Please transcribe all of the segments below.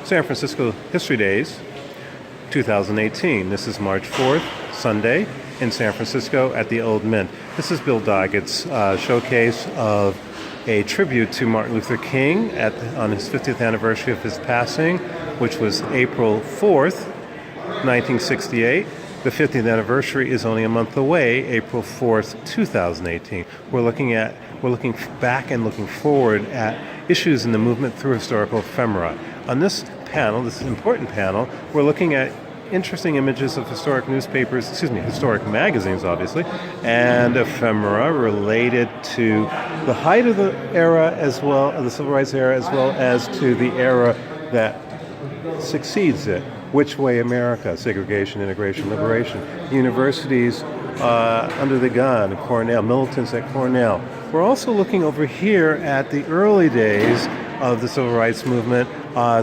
San Francisco History Days 2018. This is March 4th, Sunday, in San Francisco at the Old Mint. This is Bill Doggett's showcase of a tribute to Martin Luther King on his 50th anniversary of his passing, which was April 4th, 1968. The 50th anniversary is only a month away, April 4th, 2018. We're looking back and looking forward at issues in the movement through historical ephemera. On this panel, this important panel, we're looking at interesting images of historic magazines, obviously, and ephemera related to the height of the era as well, the Civil Rights era, as well as to the era that succeeds it. Which Way America, Segregation, Integration, Liberation, universities under the gun, Cornell, militants at Cornell. We're also looking over here at the early days of the Civil Rights Movement,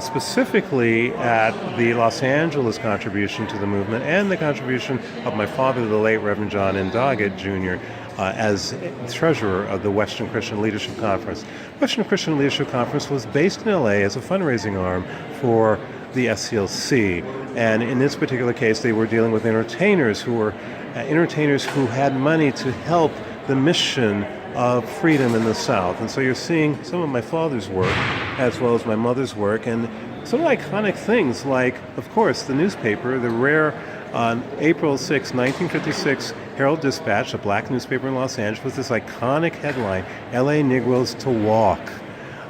specifically at the Los Angeles contribution to the movement and the contribution of my father, the late Reverend John N. Doggett, Jr., as treasurer of the Western Christian Leadership Conference. Western Christian Leadership Conference was based in LA as a fundraising arm for the SCLC, and in this particular case they were dealing with entertainers who had money to help the mission of freedom in the South. And so you're seeing some of my father's work as well as my mother's work, and some iconic things like, of course, the newspaper, the rare on April 6, 1956, Herald-Dispatch, a black newspaper in Los Angeles, with this iconic headline, LA Negroes to Walk,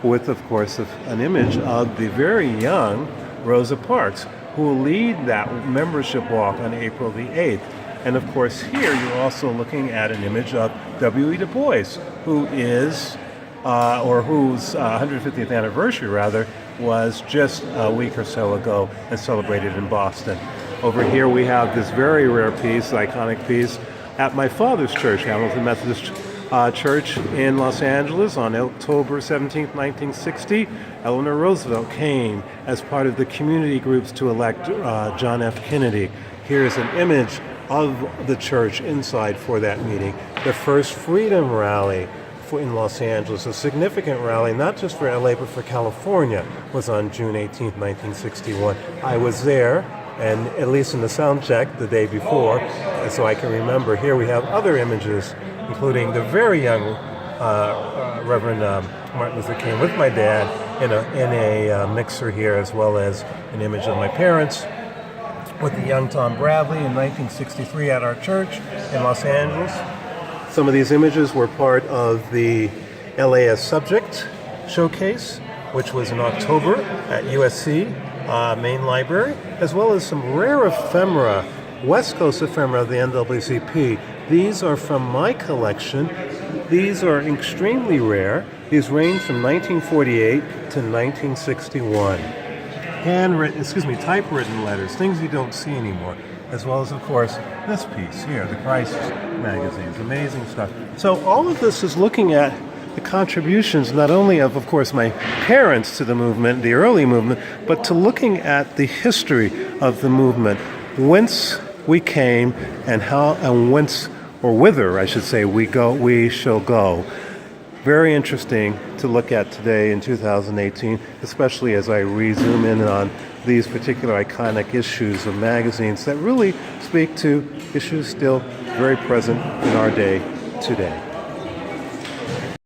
with, of course, an image of the very young Rosa Parks, who will lead that membership walk on April the 8th. And of course here you're also looking at an image of W.E. Du Bois, who is, whose 150th anniversary rather, was just a week or so ago and celebrated in Boston. Over here we have this very rare piece, iconic piece, at my father's church, Hamilton Methodist Church in Los Angeles on October 17, 1960. Eleanor Roosevelt came as part of the community groups to elect John F. Kennedy. Here's an image of the church inside for that meeting. The first Freedom Rally in Los Angeles, a significant rally, not just for LA, but for California, was on June 18, 1961. I was there, and at least in the sound check the day before, and so I can remember. Here we have other images, including the very young Reverend Martin Luther King with my dad in a mixer here, as well as an image of my parents with the young Tom Bradley in 1963 at our church in Los Angeles. Some of these images were part of the LA as Subject showcase, which was in October at USC Main Library, as well as some rare ephemera, West Coast ephemera of the NAACP. These are from my collection. These are extremely rare. These range from 1948 to 1961. Typewritten letters, things you don't see anymore, as well as, of course, this piece here, the Christ magazines, amazing stuff. So all of this is looking at the contributions not only of course, my parents to the movement, the early movement, but to looking at the history of the movement, whence we came and how and whence, or whither, I should say, we shall go. Very interesting to look at today in 2018, especially as I zoom in on these particular iconic issues of magazines that really speak to issues still very present in our day today.